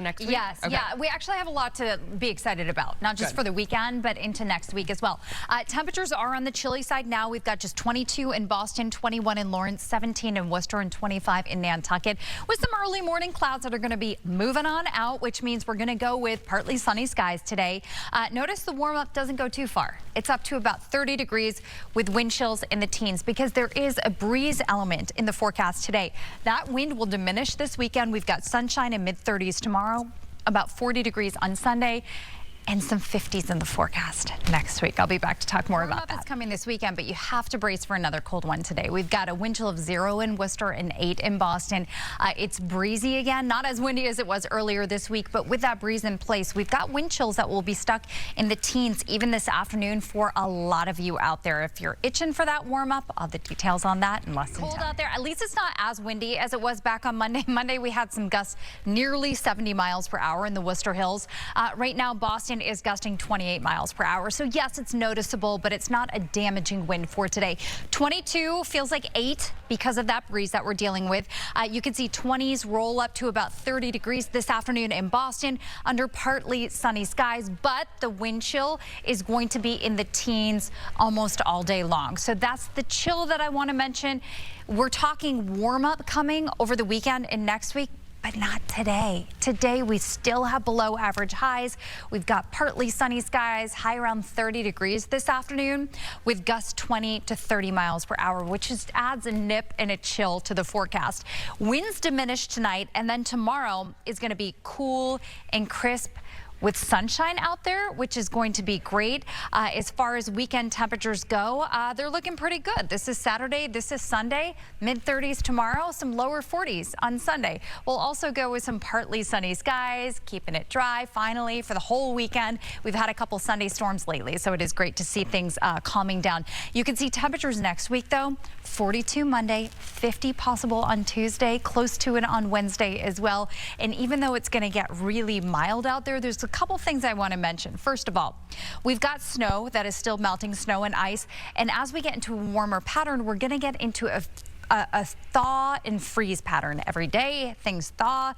next week? Yes, okay. yeah. We actually have a lot to be excited about, not just for the weekend, but into next week as well. Temperatures are on the chilly side now. We've got just 22 in Boston, 21 in Lawrence, 17 in Worcester, and 25 in Nantucket, with some early morning clouds that are going to be moving on out, which means we're going to go with partly sunny skies today. Notice the warm-up doesn't go too far. It's up to about 30 degrees with wind chills in the teens because there is a breeze element in the forecast today. That wind will diminish this weekend. We've got sunshine in mid-30s tomorrow, about 40 degrees on Sunday, and some 50s in the forecast next week. I'll be back to talk more about that. It's coming this weekend, but you have to brace for another cold one today. We've got a wind chill of 0 in Worcester and 8 in Boston. It's breezy again, not as windy as it was earlier this week, but with that breeze in place, we've got wind chills that will be stuck in the teens even this afternoon for a lot of you out there. If you're itching for that warm up, all the details on that in less than 10. Cold out there. At least it's not as windy as it was back on Monday. Monday we had some gusts nearly 70 miles per hour in the Worcester Hills. Right now Boston is gusting 28 miles per hour. So yes, it's noticeable, but it's not a damaging wind for today. 22 feels like 8 because of that breeze that we're dealing with. You can see 20s roll up to about 30 degrees this afternoon in Boston under partly sunny skies, but the wind chill is going to be in the teens almost all day long. So that's the chill that I want to mention. We're talking warm up coming over the weekend and next week, but not today. Today, we still have below average highs. We've got partly sunny skies, high around 30 degrees this afternoon with gusts 20 to 30 miles per hour, which just adds a nip and a chill to the forecast. Winds diminish tonight, and then tomorrow is going to be cool and crisp with sunshine out there, which is going to be great. As far as weekend temperatures go, they're looking pretty good. This is Saturday, this is Sunday, mid-30s tomorrow, some lower 40s on Sunday. We'll also go with some partly sunny skies, keeping it dry finally for the whole weekend. We've had a couple Sunday storms lately, so it is great to see things calming down. You can see temperatures next week though, 42 Monday, 50 possible on Tuesday, close to it on Wednesday as well. And even though it's gonna get really mild out there, there's a couple things I want to mention. First of all, we've got snow that is still melting, snow and ice. And as we get into a warmer pattern, we're going to get into a thaw and freeze pattern every day. Things thaw.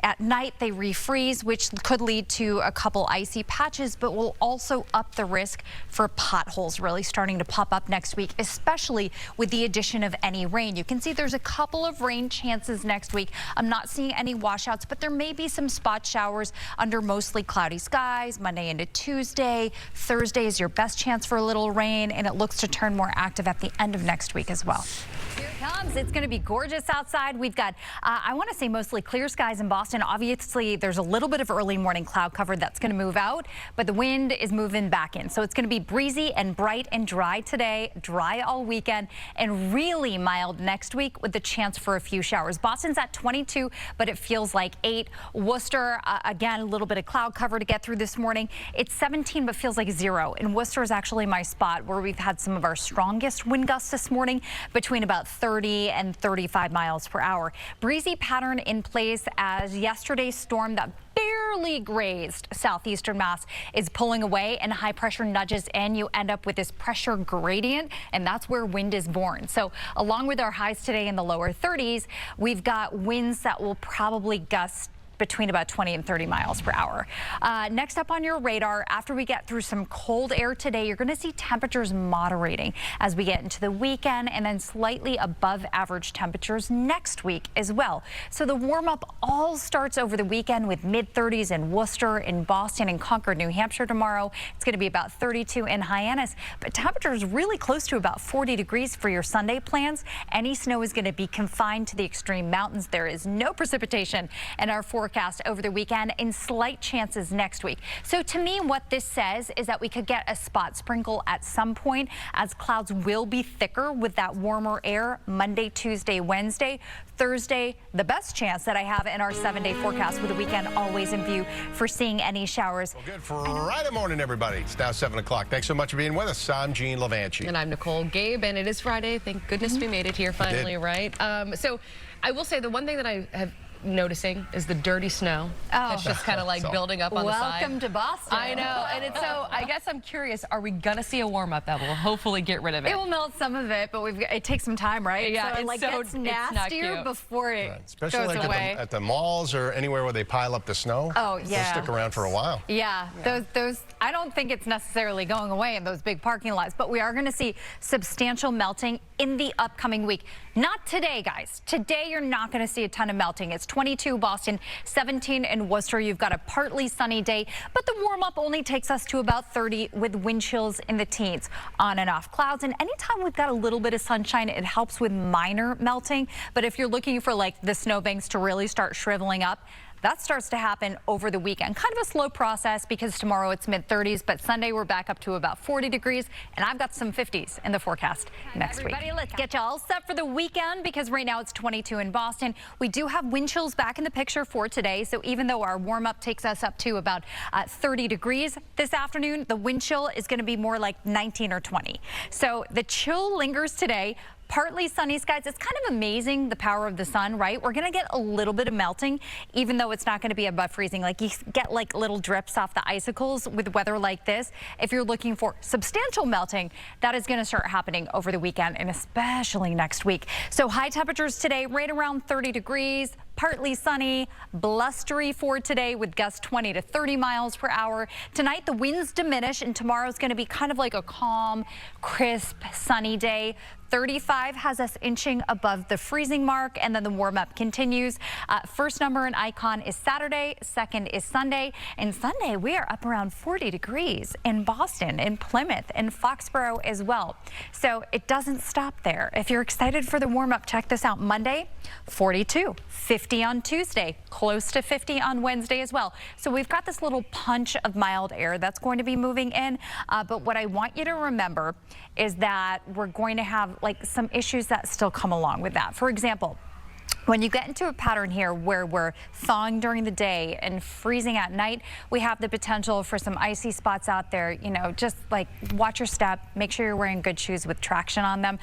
At night, they refreeze, which could lead to a couple icy patches, but will also up the risk for potholes really starting to pop up next week, especially with the addition of any rain. You can see there's a couple of rain chances next week. I'm not seeing any washouts, but there may be some spot showers under mostly cloudy skies Monday into Tuesday. Thursday is your best chance for a little rain, and it looks to turn more active at the end of next week as well. Here it comes. It's going to be gorgeous outside. We've got, I want to say mostly clear skies in Boston. Obviously, there's a little bit of early morning cloud cover that's going to move out, but the wind is moving back in. So it's going to be breezy and bright and dry today, dry all weekend, and really mild next week with the chance for a few showers. Boston's at 22, but it feels like 8. Worcester, again, a little bit of cloud cover to get through this morning. It's 17, but feels like 0. And Worcester is actually my spot where we've had some of our strongest wind gusts this morning, between about 30 and 35 miles per hour. Breezy pattern in place as yesterday's storm that barely grazed southeastern Mass is pulling away, and high pressure nudges in. You end up with this pressure gradient, and that's where wind is born. So along with our highs today in the lower 30s, we've got winds that will probably gust between about 20 and 30 miles per hour. Next up on your radar, after we get through some cold air today, you're going to see temperatures moderating as we get into the weekend, and then slightly above average temperatures next week as well. So the warm up all starts over the weekend with mid-30s in Worcester, in Boston, and Concord, New Hampshire tomorrow. It's going to be about 32 in Hyannis, but temperatures really close to about 40 degrees for your Sunday plans. Any snow is going to be confined to the extreme mountains. There is no precipitation in our forecast over the weekend, and slight chances next week. So to me, what this says is that we could get a spot sprinkle at some point, as clouds will be thicker with that warmer air Monday, Tuesday, Wednesday. Thursday, the best chance that I have in our 7-day forecast with the weekend always in view for seeing any showers. Well, good Friday morning, everybody. It's now 7 o'clock. Thanks so much for being with us. I'm Gene Levanchi. And I'm Nicole Gabe, and it is Friday. Thank goodness we made it here finally, right? So I will say the one thing that I have noticing is the dirty snow. It's just kind of like building up on the side. Welcome to Boston. I know, and it's so. I guess I'm curious. Are we gonna see a warm up that will hopefully get rid of it? It will melt some of it, but it takes some time, right? Yeah, so it gets nastier before it Especially goes like away. at the malls or anywhere where they pile up the snow. Oh yeah, they'll stick around for a while. Yeah, those. I don't think it's necessarily going away in those big parking lots, but we are going to see substantial melting in the upcoming week. Not today, guys. Today you're not going to see a ton of melting. It's 22 Boston, 17 in Worcester. You've got a partly sunny day, but the warm up only takes us to about 30 with wind chills in the teens. On and off clouds, and anytime we've got a little bit of sunshine, it helps with minor melting. But if you're looking for like the snowbanks to really start shriveling up, that starts to happen over the weekend. Kind of a slow process because tomorrow it's mid-30s, but Sunday we're back up to about 40 degrees, and I've got some 50s in the forecast next week. Let's get you all set for the weekend because right now it's 22 in Boston. We do have wind chills back in the picture for today, so even though our warm-up takes us up to about 30 degrees this afternoon, the wind chill is going to be more like 19 or 20. So the chill lingers today. Partly sunny skies. It's kind of amazing the power of the sun, right? We're going to get a little bit of melting, even though it's not going to be above freezing. Like you get like little drips off the icicles with weather like this. If you're looking for substantial melting, that is going to start happening over the weekend and especially next week. So high temperatures today, right around 30 degrees. Partly sunny, blustery for today with gusts 20 to 30 miles per hour. Tonight, the winds diminish, and tomorrow's going to be kind of like a calm, crisp, sunny day. 35 has us inching above the freezing mark, and then the warm-up continues. First number and icon is Saturday, second is Sunday, and Sunday we are up around 40 degrees in Boston, in Plymouth, and Foxborough as well. So it doesn't stop there. If you're excited for the warm-up, check this out. Monday, 42, 50 on Tuesday, close to 50 on Wednesday as well. So we've got this little punch of mild air that's going to be moving in, but what I want you to remember is that we're going to have like some issues that still come along with that. For example, when you get into a pattern here where we're thawing during the day and freezing at night, we have the potential for some icy spots out there. You know, just like watch your step, make sure you're wearing good shoes with traction on them.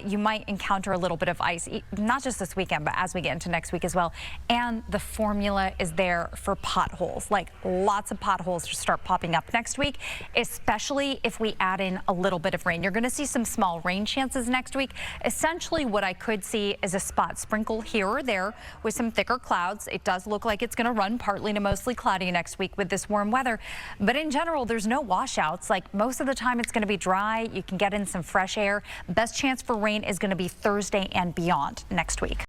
You might encounter a little bit of ice, not just this weekend, but as we get into next week as well. And the formula is there for potholes, like lots of potholes to start popping up next week, especially if we add in a little bit of rain. You're going to see some small rain chances next week. Essentially, what I could see is a spot sprinkle here or there with some thicker clouds. It does look like it's going to run partly to mostly cloudy next week with this warm weather. But in general, there's no washouts. Like most of the time, it's going to be dry. You can get in some fresh air. Best chance for rain is going to be Thursday and beyond next week.